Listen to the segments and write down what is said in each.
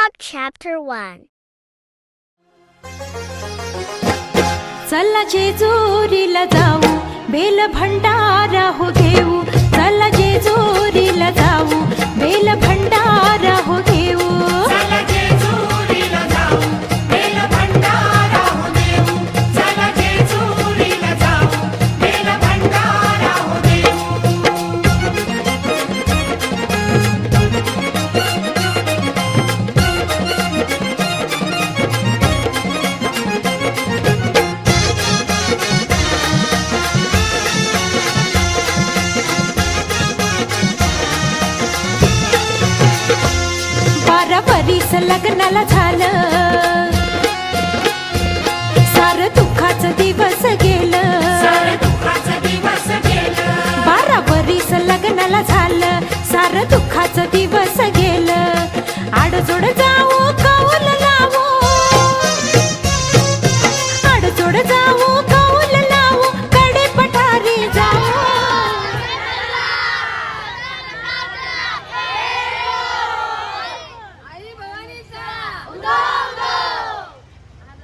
Enoch chapter 1. चला जेजुरीला जाऊ, बेल भंडारा हो घेऊ. चला जेजुरीला जाऊ, बेल भंडारा हो घेऊ. चला जेजुरीला जाऊ, बेल भंडारा हो देऊ. चला जेजुरीला जाऊ, बेल भंडारा हो देऊ. वरीस लग्नाला झालं, सार दुःखाचं दिवस गेलं. सारे दुःखाचं दिवस गेलं. 12 वरीस लग्नाला झालं, सार दुःखाचं दिवस गेलं. आडजोड जाऊ कौल लावू, आडजोड जाऊ कौल लावू, कडे पठारी जाऊ.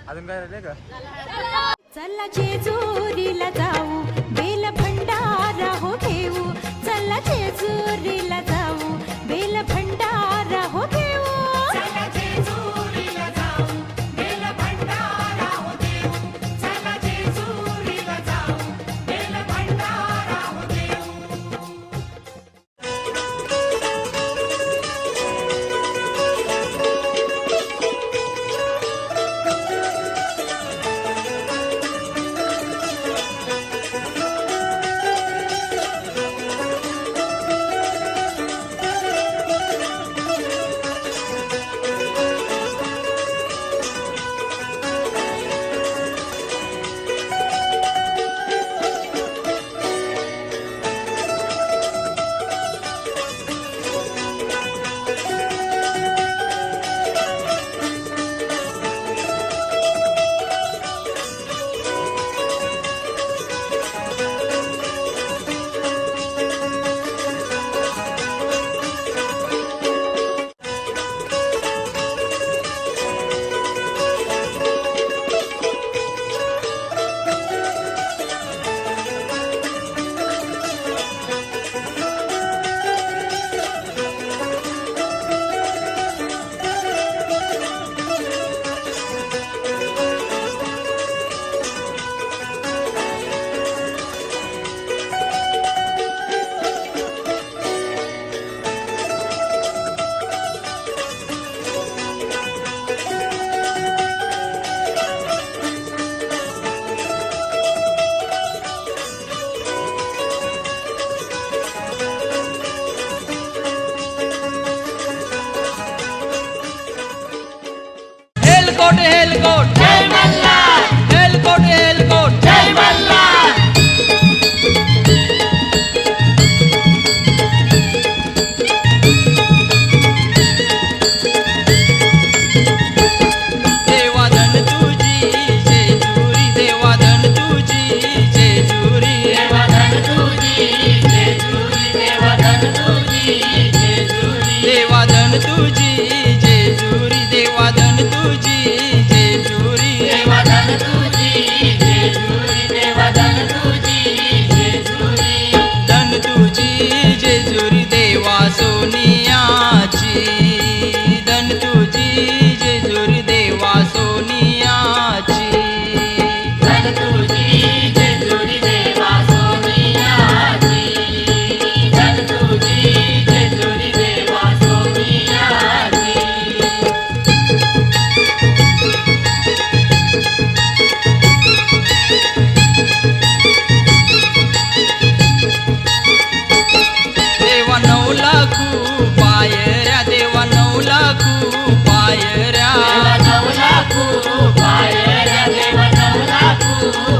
अजून काय राहिले का? चला जेजुरीला जाऊ, बेल भंडारा हो घेऊ. चला जेजुरीला जाऊ, बेल भंडारा हो घेऊ. चला जेजुरीला जाऊ, बेल भंडारा हो देऊ. चला जेजुरीला जाऊ, बेल भंडारा हो देऊ. हेलकोट हेलकोट जय मल्हार. हेलकोट हेलकोट जय मल्हार. देवाधन तुझी जेजुरी, देवाधन तुझी जेजुरी. देवाधन तुझी जेजुरी, देवाधन तुझी जेजुरी. देवाधन तुझी जेजुरी, देवाधन तुझी जेजुरी. देवाधन तुझी जेजुरी, देवाधन तुझी जेजुरी. धन तुझी जेजुरी देवा सोनियाची. धन तुझी जेजुरी देवा सोनियाची. धन तुझी जेजुरी देवा सोनियाची. धन तुझी जेजुरी देवा सोनियाची. देवा 9 लाखू पायऱ्या, देवा 9 लाखू पायऱ्या. देवा 9 लाखू पायऱ्या, देवा 9 लाखू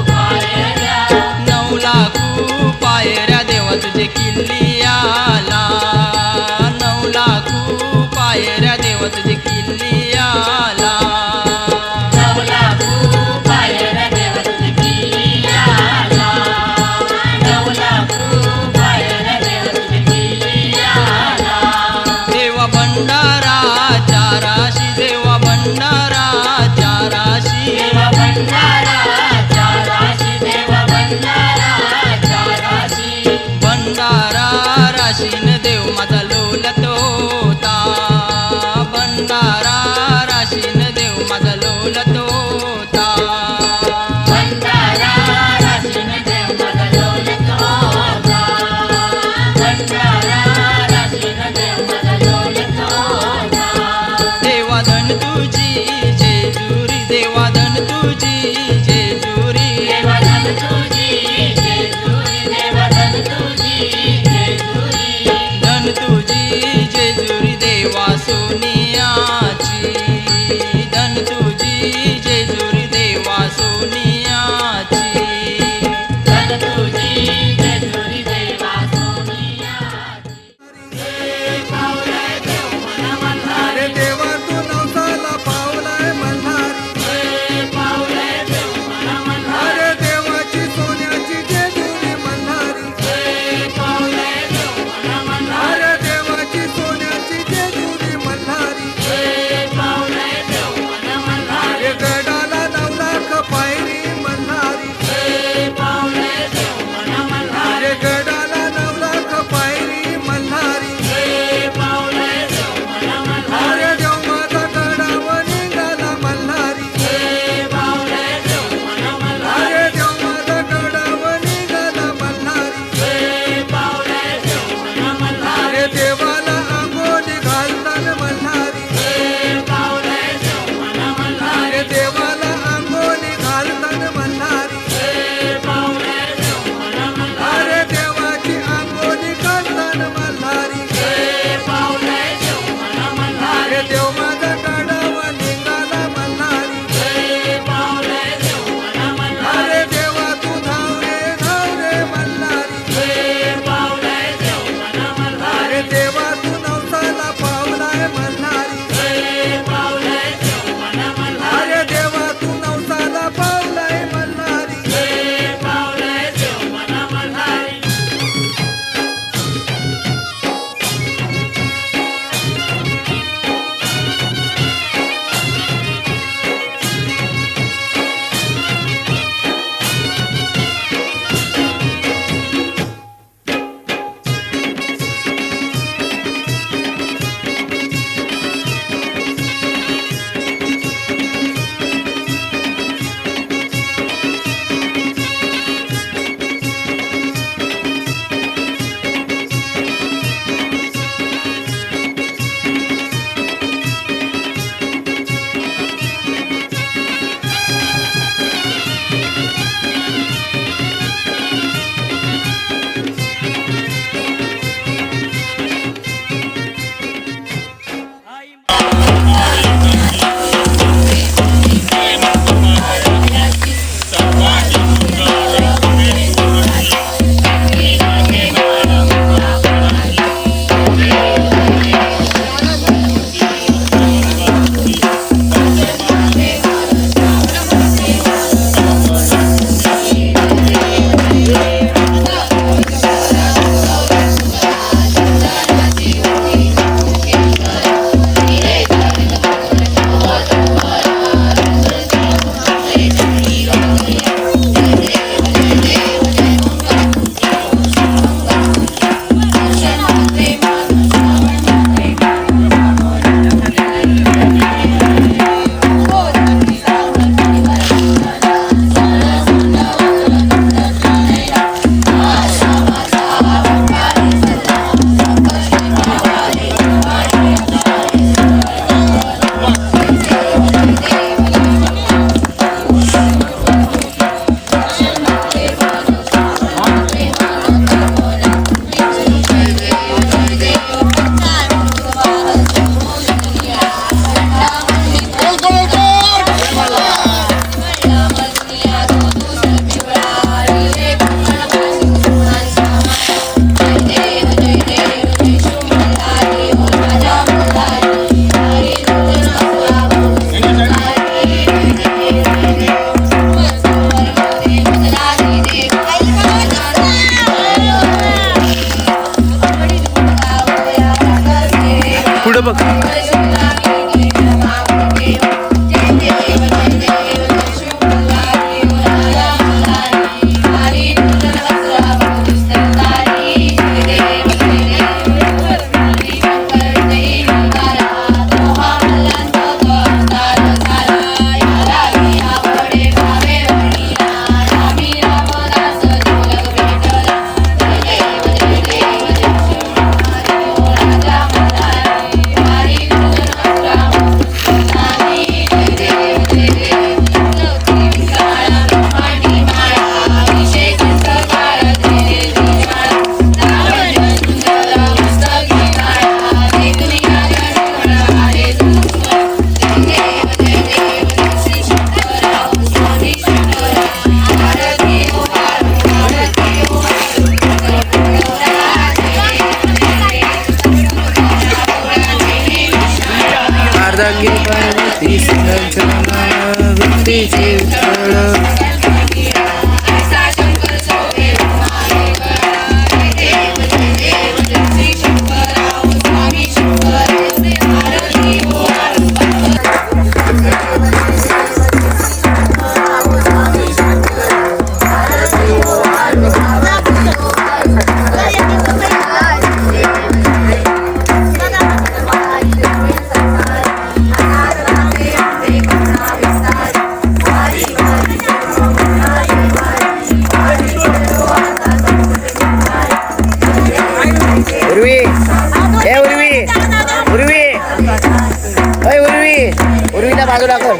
बाजूला कर.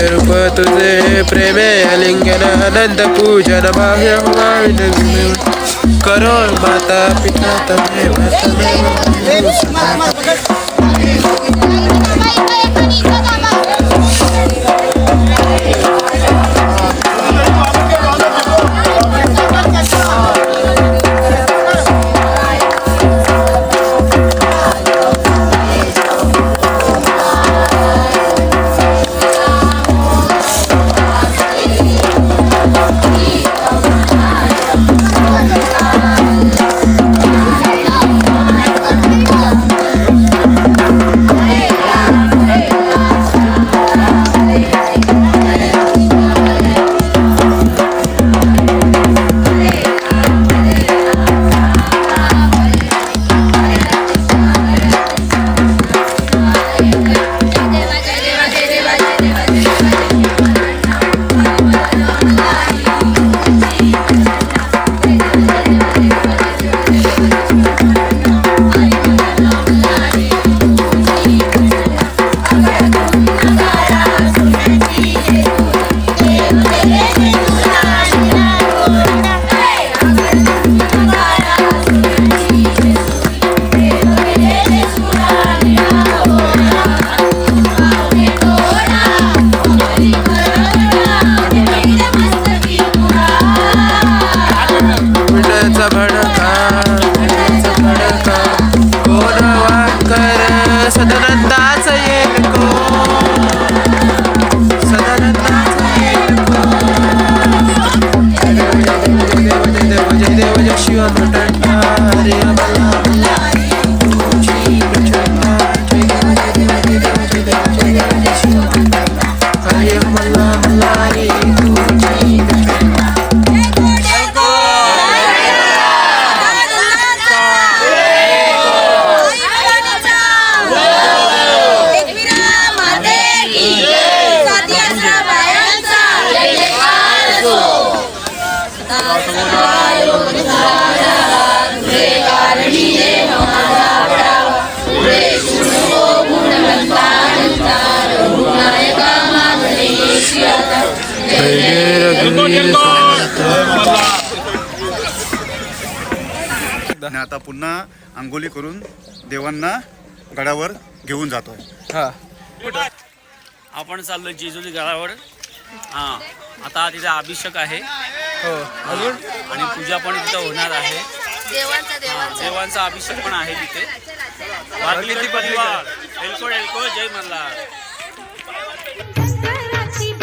रूप तुझे प्रेमे लिंगन आनंद पूजन बाह्य करो माता पिता तमेव आणि आता पुन्हा अंघोळी करून देवांना गडावर घेऊन जातोय. आपण चाललो जेजुरी गडावर. आता तिथे अभिषेक आहे आणि पूजा पण तिथं होणार आहे. देवांचा अभिषेक पण आहे तिथे. एलको एलको जय मल्हार. धनगराची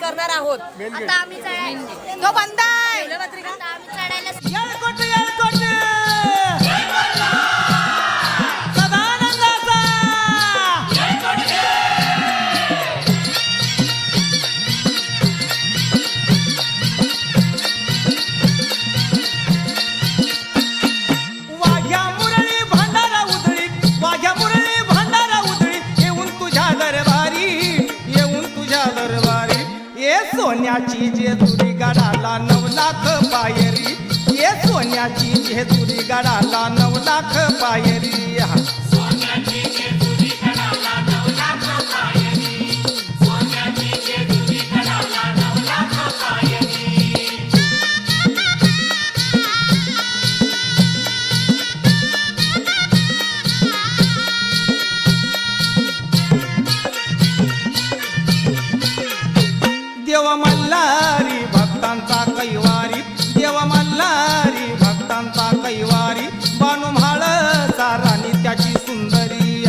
करणार आहोत. आता आम्ही चढायला तो बंद आहे. आता आम्ही चढायला वाघ्या मुरळी भांडारा उधळी, वाघ्या मुरळी भांडारा उधळी, येऊन तुझ्या दरबारी, येऊन तुझ्या दरबारी. ये सोन्याची जेजुरी गडाला 9 लाख पायरी, ये सोन्याची जेजुरी गडाला 9 लाख पायरी. देव मल्हारी भक्तांचा कैवारी, देव मल्हारी भक्तांचा कैवारी, बानू म्हाळ सारानी त्याची सुंदरी.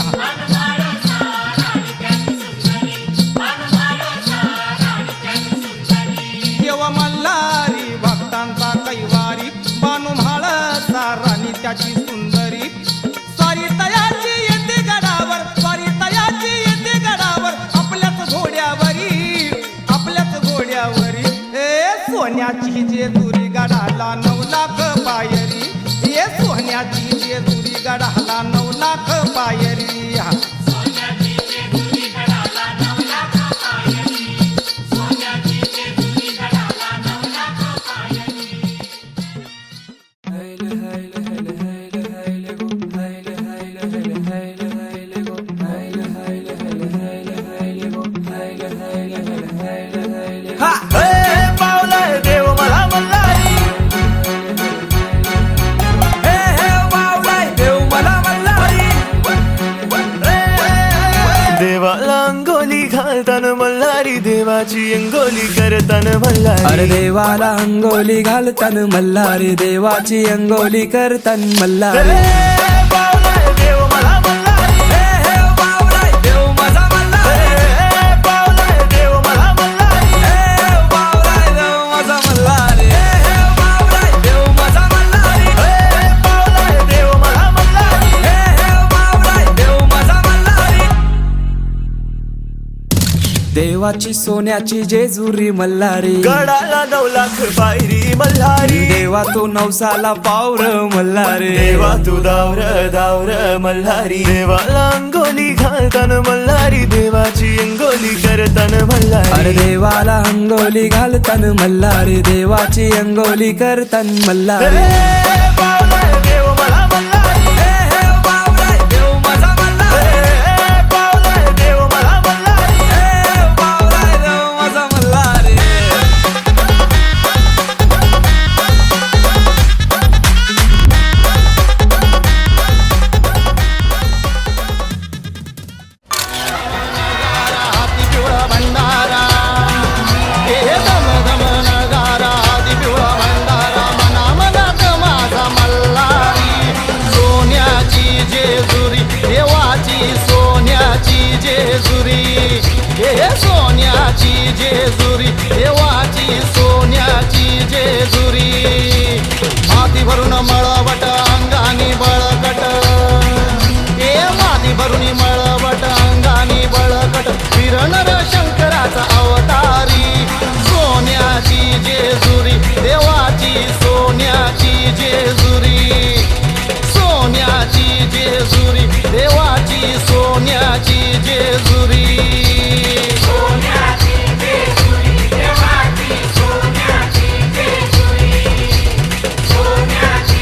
देव मल्हारी भक्तांचा कैवारी, बानू म्हाळ सारानी त्याची सुंदरी. स्वारी तयाची येते गडावर, स्वारी तयाची येते गडावर, आपल्याच घोड्यावरी, आपल्याच घोड्यावरी. सोन्याची जेजुरी गडाला 9 लाख पायरी, ये सोन्याची जेजुरी गडाला 9 लाख पायरी. देवाला अंगोली घालताना मल्हारी, देवाची अंगोली करताना मल्हारी. अरे देवाला अंगोली घालताना मल्हारी, देवाची अंगोली करताना मल्हारी. देव मला मल्हारी, देव माझा मल्हारी, देव मला मल्हारी, देव माझा मल्हारी, देव माझा मल्हारी, देव मला मल्हारी, देव माझा मल्हारी. देवाची सोन्याची जेजुरी मल्हारी, गडाला 9 लाख पायरी मल्हारी. देवा तू नवसाला पावर मल्हारी, देवा तू दावर दावर मल्हारी. देवाला अंगोली घालताना मल्हारी, देवाची अंगोली करताना मल्हारी. अरे देवाला अंगोली घालताना मल्हारी, देवाची अंगोली करताना मल्हारी. देव मला मल्हारी, देव माझा मल्हारी, देव मला मल्हारी, देव माझा मल्हारी. हाती पिवळा भंडारा, हे दम दम नगारा, हाती पिवळा भंडारा, मना मनात माझा मल्हारी. सोन्याची जेजुरी, देवाची सोन्याची जेजुरी, हे सोन्याची जेजुरी, देवाची सोन्याची जेजुरी. माती भरून मळवट अंगानी बळकट, हे माती भरून मळवट अंगानी बळकट, फिरणार शंकराचा अवतारी. सोन्याची जेजुरी, देवाची सोन्याची जेजुरी, सोन्याची जेजुरी, देवाची सोन्याची जेजुरी. सोन्याची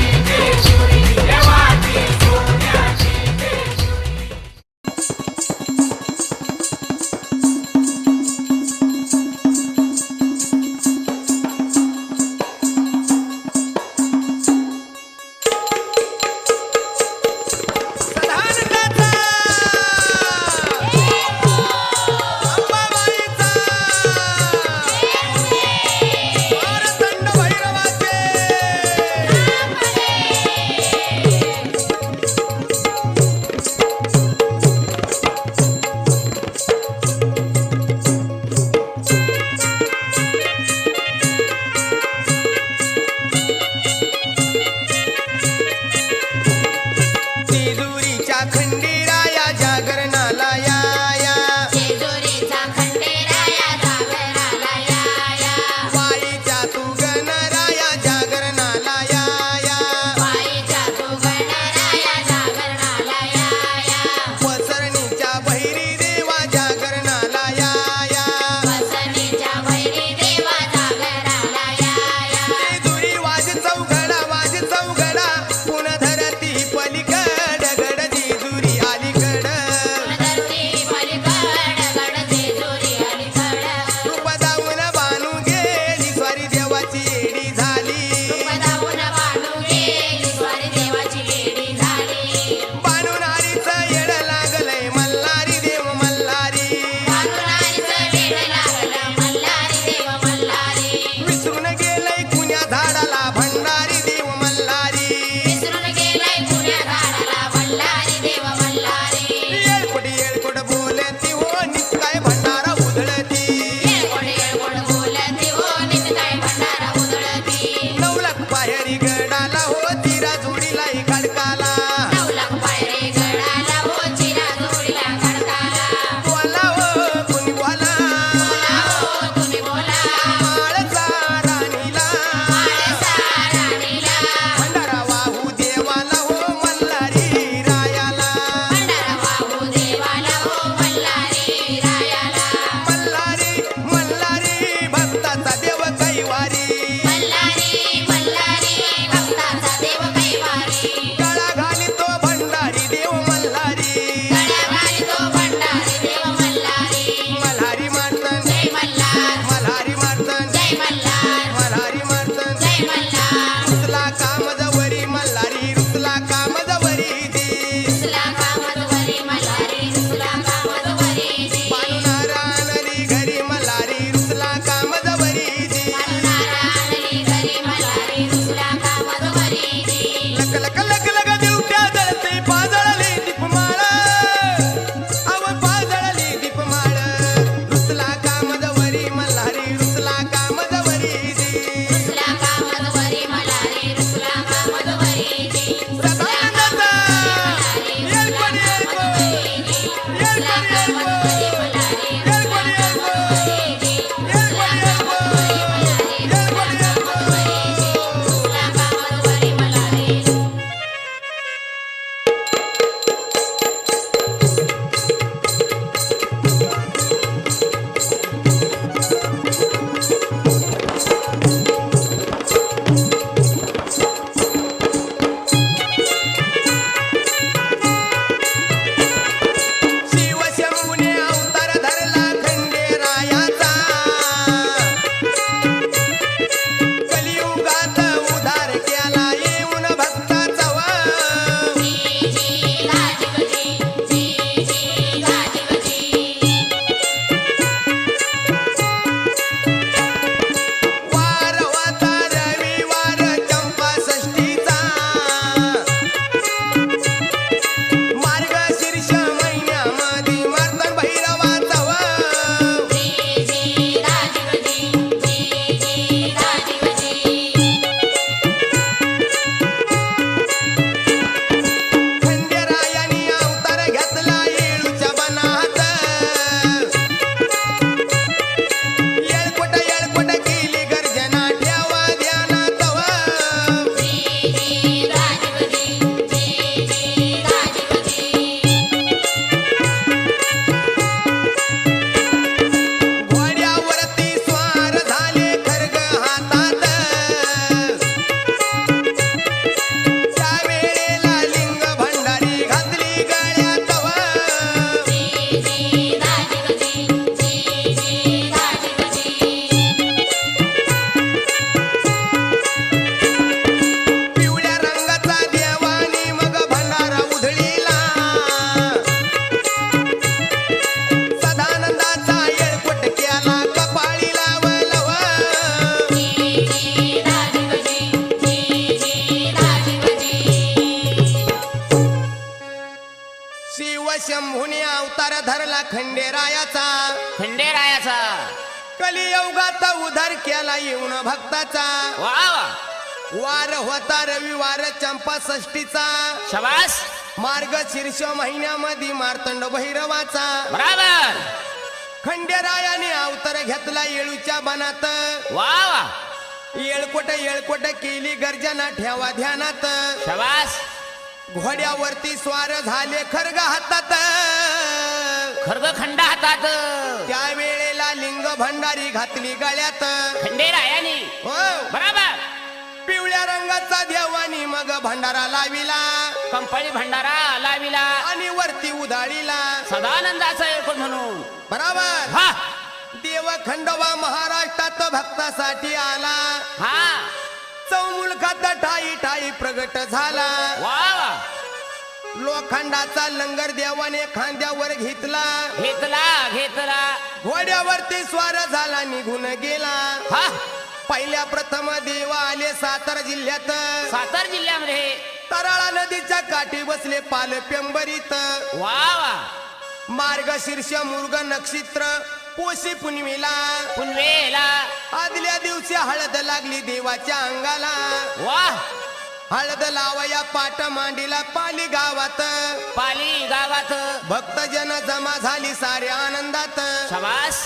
धरला खंडेरायाचा खंडेरायाचा कलियुगात उधार केला येऊन भक्ताचा वा वा वार होता रविवार चंपा षष्टीचा शबास मार्गशीर्ष महिन्यामध्ये मार्तंड भैरवाचा बराबर खंडेरायाने अवतार घेतला येळूच्या बनात वा वा येळकोट केली गर्जना ठेवा ध्यानात शबास घोड्यावरती स्वार झाले खर्ग हातात खर्ग खंड हातात त्या वेळेला लिंग भंडारी घातली गळ्यात खंडेरायाने हो बराबर पिवळ्या रंगाचा देवानी मग भंडारा लाविला कंपनी भंडारा लाविला आणि वरती उधाळीला सदानंदाचा एकूण म्हणून बरोबर हा देव खंडोबा महाराष्ट्रात भक्तासाठी आला हा चौमुलखात ठाई ठाई प्रगट झाला वा वा लोखंडाचा लंगर देवाने खांद्यावर घेतला घेतला घोड्यावरती स्वार झाला निघून गेला हा पहिल्या प्रथम देव आले सातारा जिल्ह्यात सातारा जिल्ह्यामध्ये तराळा नदीच्या काठी बसले पाल पेंबरीत वा वा मार्गशीर्ष मुर्ग नक्षत्र पोशी पुनवेला पुनवेला आदल्या दिवशी हळद लागली देवाच्या अंगाला वा हळद लावया पाट मांडीला पाली गावात पाली गावात भक्तजन जमा झाली साऱ्या आनंदात शबास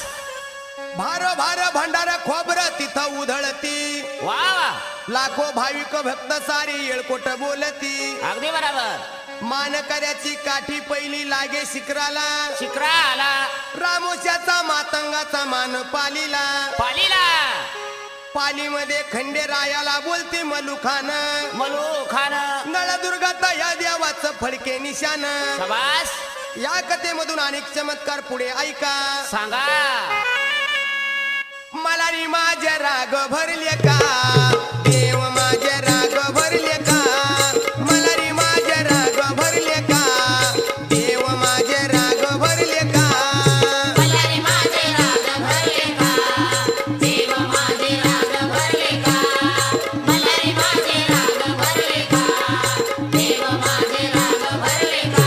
भार भंडार खोबर तिथं उधळती वा वा लाखो भाविक भक्त सारी येळकोट बोलती अगदी बरोबर मानकऱ्याची काठी पहिली लागे शिखराला शिखरा आला रामोशाचा मातंगाचा मान पालीला पालीमध्ये खंडेरायाला बोलते मलुखान खान नळदुर्गात या देवाचं फडके निशान शबास या कथेमधून अनेक चमत्कार पुढे ऐका सांगा मला री माझे राग भरले का देव माझे राग भरले का मला री माझे राग भरले का देव माझे राग भरले का मलारी माझे राग भरले का देव माझे राग भरले का मलारी माझे राग भरले का देव माझे राग भरले का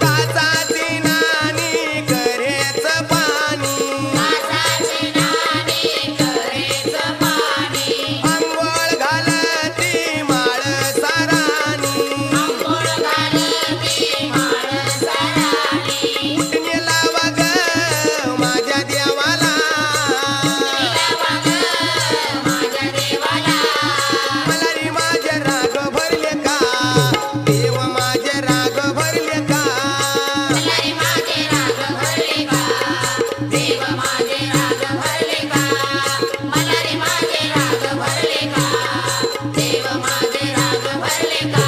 काचाची नाणी करेच पाणी काचाची नाणी करेच पाणी अंघोळ घालती माळ साराणी अंघोळ घालती माळ सराणी उठणे लावा ग माझ्या देवाला माझ्या देवाला मला री माझे राग भरले का देव माझे राग भरले का मलारी माझे राग भरले का देव माझे राग भरले का मलारी माझे राग भरले का देव माझे राग भरले का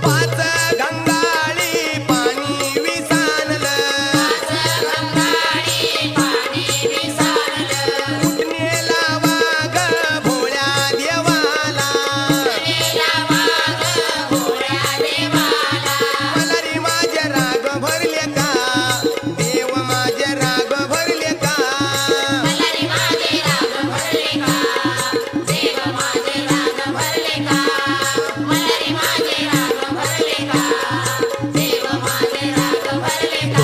पाच गंगाळी पाणी विसानलं गंगाळी पाणी विसारलं उठणे लावा ग भोळ्या देवाला भोळ्या देवाला मला री माझे राग भरले का देव माझे राग भरले का मलारी माझे राग भरले का देव माझे राग भरले का मलारी माझे राग भरले का देव माझे राग भरले का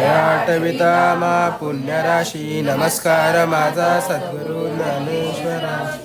आठविता मा पुण्यराशी नमस्कार माझा सद्गुरु ज्ञानेश्वरा